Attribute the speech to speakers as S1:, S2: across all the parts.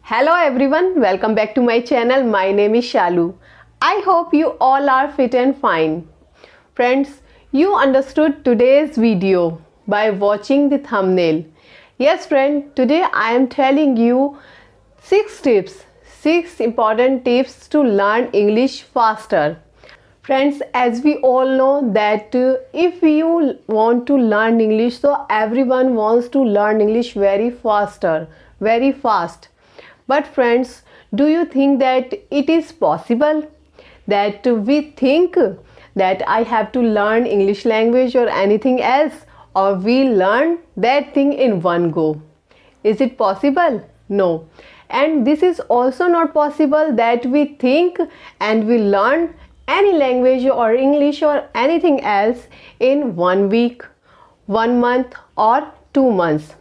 S1: Hello everyone, welcome back to my channel. My name is Shalu. I hope you all are fit and fine. Friends, you understood today's video by watching the thumbnail. Yes friend, today I am telling you 6 tips, 6 important tips to learn English faster. Friends, as we all know that if you want to learn English, so everyone wants to learn English very fast. But friends, do you think that it is possible that we think that I have to learn English language or anything else, or we learn that thing in one go? Is it possible? No. And this is also not possible that we think and we learn any language or English or anything else in 1 week, 1 month or 2 months.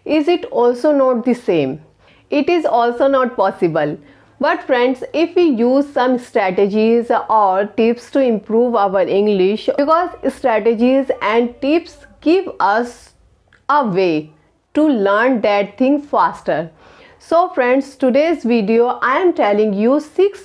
S1: Is it also not the same? It is also not possible. But friends, if we use some strategies or tips to improve our English, because strategies and tips give us a way to learn that thing faster. So friends, today's video I am telling you 6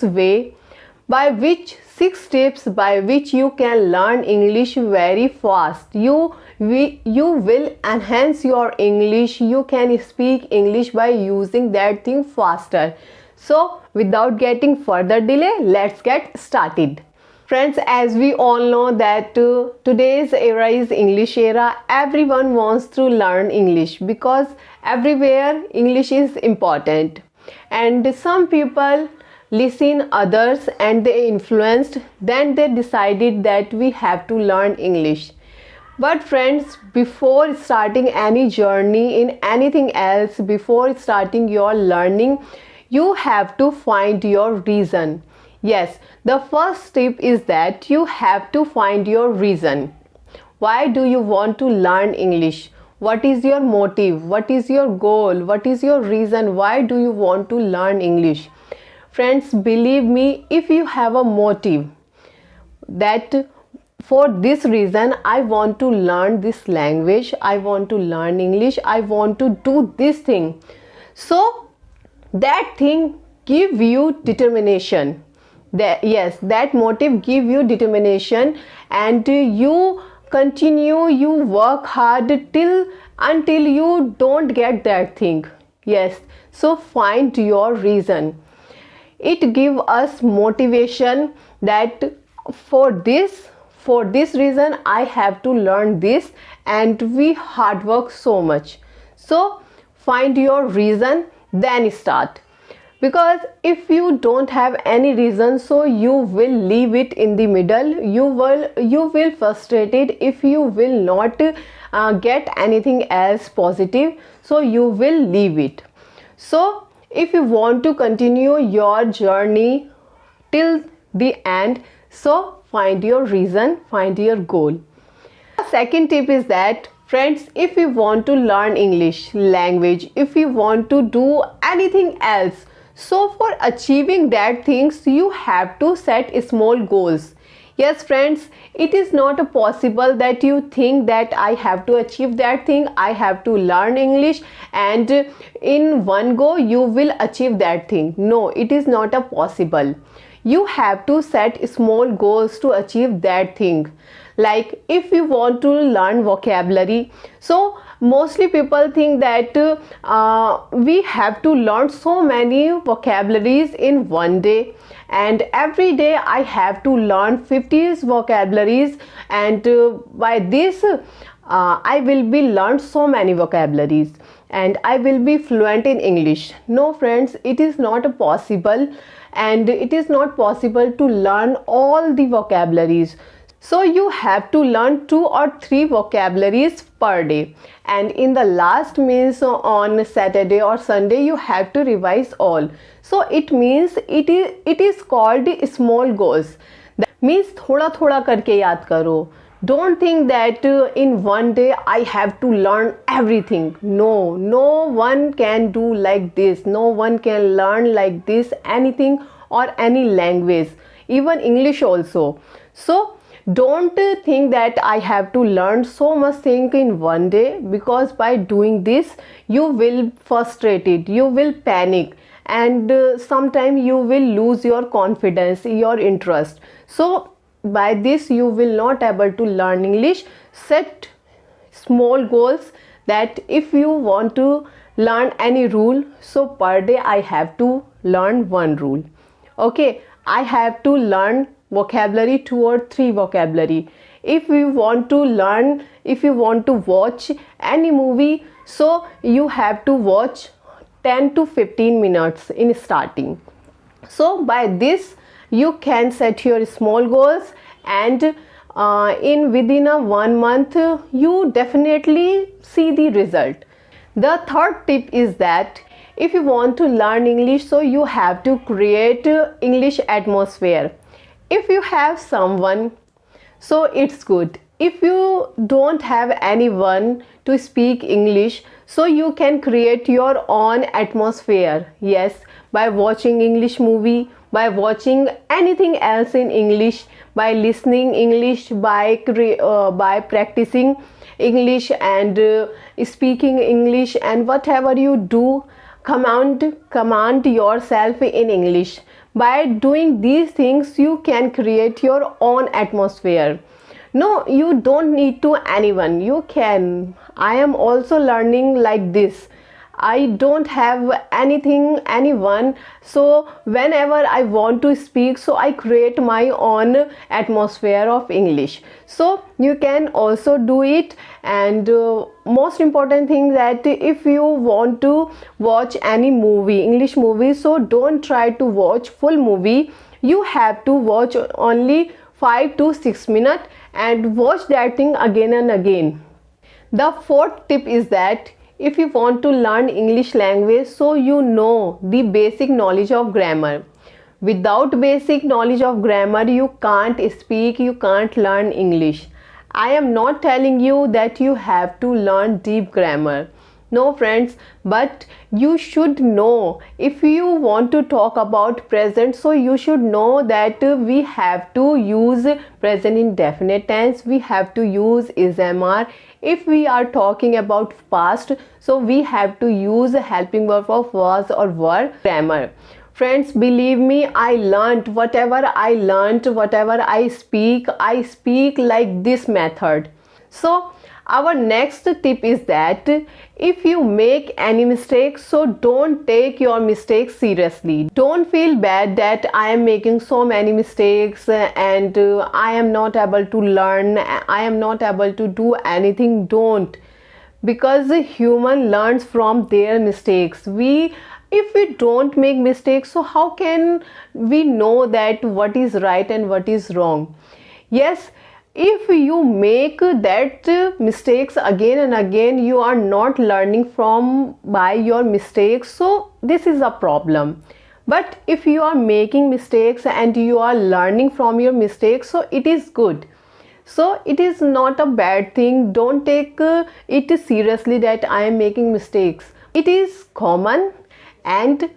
S1: tips by which you can learn English very fast. You will enhance your English. You can speak English by using that thing faster. So without getting further delay, let's get started. Friends, as we all know that today's era is English era. Everyone wants to learn English because everywhere English is important. And some people listen others and they influenced, then they decided that we have to learn English. But friends, before starting any journey in anything else, before starting your learning, you have to find your reason. Yes, the first tip is that you have to find your reason. Why do you want to learn English? What is your motive? What is your goal? What is your reason? Why do you want to learn English? Friends, believe me, if you have a motive that for this reason I want to learn this language, I want to learn English, I want to do this thing, so that thing give you determination. That motive give you determination, and you continue, you work hard until you don't get that thing. Yes, so find your reason. It gives us motivation that for this reason I have to learn this, and we hard work so much. So find your reason, then start. Because if you don't have any reason, so you will leave it in the middle. You will frustrated if you will not get anything else positive, so you will leave it. So if you want to continue your journey till the end, so find your reason, find your goal. The second tip is that, friends, if you want to learn English language, if you want to do anything else, so for achieving that things you have to set small goals. Yes friends, it is not possible that you think that I have to achieve that thing, I have to learn English, and in one go you will achieve that thing. No, it is not possible. You have to set small goals to achieve that thing. Like if you want to learn vocabulary, so mostly people think that we have to learn so many vocabularies in one day, and every day I have to learn 50 vocabularies, and by this I will be learned so many vocabularies and I will be fluent in English. No friends, it is not possible, and it is not possible to learn all the vocabularies. So you have to learn 2 or 3 vocabularies per day, and in the last means on Saturday or Sunday you have to revise all. So it means it is called small goals. That means thoda thoda karke yaad karo. Don't think that in one day I have to learn everything. No one can do like this. No one can learn like this anything or any language, even English also. So don't think that I have to learn so much thing in one day, because by doing this you will frustrated, you will panic, and sometime you will lose your confidence, your interest. So by this you will not able to learn English. Set small goals, that if you want to learn any rule, so per day I have to learn one rule. Okay, I have to learn vocabulary, 2 or 3 vocabulary. If you want to learn, if you want to watch any movie, so you have to watch 10 to 15 minutes in starting. So by this you can set your small goals, and in within a 1 month you definitely see the result. The third tip is that if you want to learn English, so you have to create English atmosphere. If you have someone, so it's good. If you don't have anyone to speak English, so you can create your own atmosphere. Yes, by watching English movie, by watching anything else in English, by listening English, by practicing English, and speaking English, and whatever you do, command yourself in English. By doing these things you can create your own atmosphere. No, you don't need to anyone, you can. I am also learning like this. I don't have anyone, so whenever I want to speak, so I create my own atmosphere of English. So you can also do it. And most important thing, that if you want to watch any movie, English movie, so don't try to watch full movie. You have to watch only 5 to 6 minutes and watch that thing again and again. The fourth tip is that if you want to learn English language, so you know the basic knowledge of grammar. Without basic knowledge of grammar, you can't speak, you can't learn English. I am not telling you that you have to learn deep grammar. No friends, but you should know. If you want to talk about present, so you should know that we have to use present indefinite tense, we have to use is/am. If we are talking about past, so we have to use helping verb of was or were. Grammar. Friends, believe me, I learned whatever I speak like this method. So our next tip is that if you make any mistake, so don't take your mistakes seriously. Don't feel bad that I am making so many mistakes and I am not able to learn, I am not able to do anything. Don't, because the human learns from their mistakes. If we don't make mistakes, so how can we know that what is right and what is wrong? Yes, if you make that mistakes again and again, you are not learning from by your mistakes, so this is a problem. But if you are making mistakes and you are learning from your mistakes, so it is good. So it is not a bad thing. Don't take it seriously that I am making mistakes. It is common. And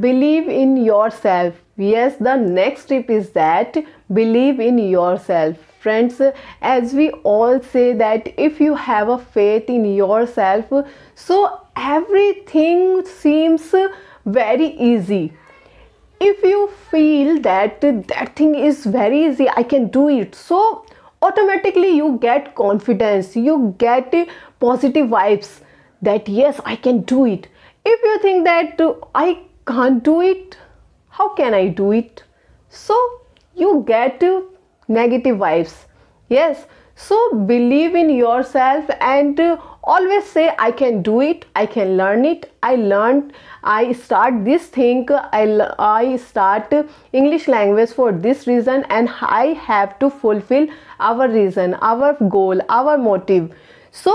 S1: believe in yourself. Yes, the next tip is that believe in yourself. Friends, as we all say that if you have a faith in yourself, so everything seems very easy. If you feel that that thing is very easy, I can do it, so automatically you get confidence, you get positive vibes that yes, I can do it. If you think that I can't do it, how can I do it? So you get negative vibes. Yes, so believe in yourself and always say I can do it, I can learn it. I start this thing, I start English language for this reason, and I have to fulfill our reason, our goal, our motive. So,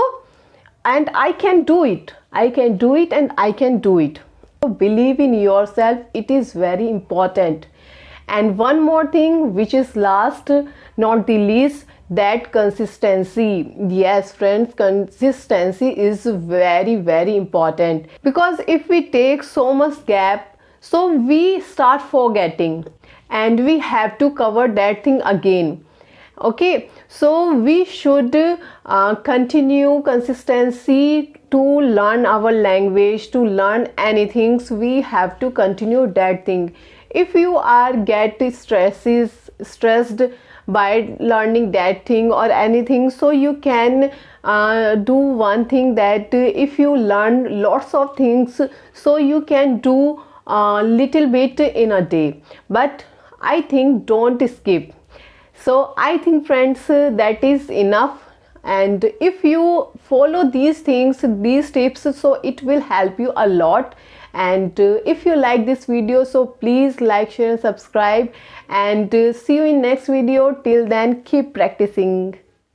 S1: and I can do it, and I can do it. So believe in yourself, it is very important. And one more thing, which is last not the least, that consistency. Yes friends, consistency is very very important, because if we take so much gap, so we start forgetting and we have to cover that thing again. Okay, so we should continue consistency to learn our language, to learn anything, so we have to continue that thing. If you are get stressed by learning that thing or anything, so you can do one thing, that if you learn lots of things, so you can do a little bit in a day, but I think don't skip. So I think friends, that is enough, and if you follow these things, these tips, so it will help you a lot. And if you like this video, so please like, share and subscribe, and see you in next video. Till then, keep practicing.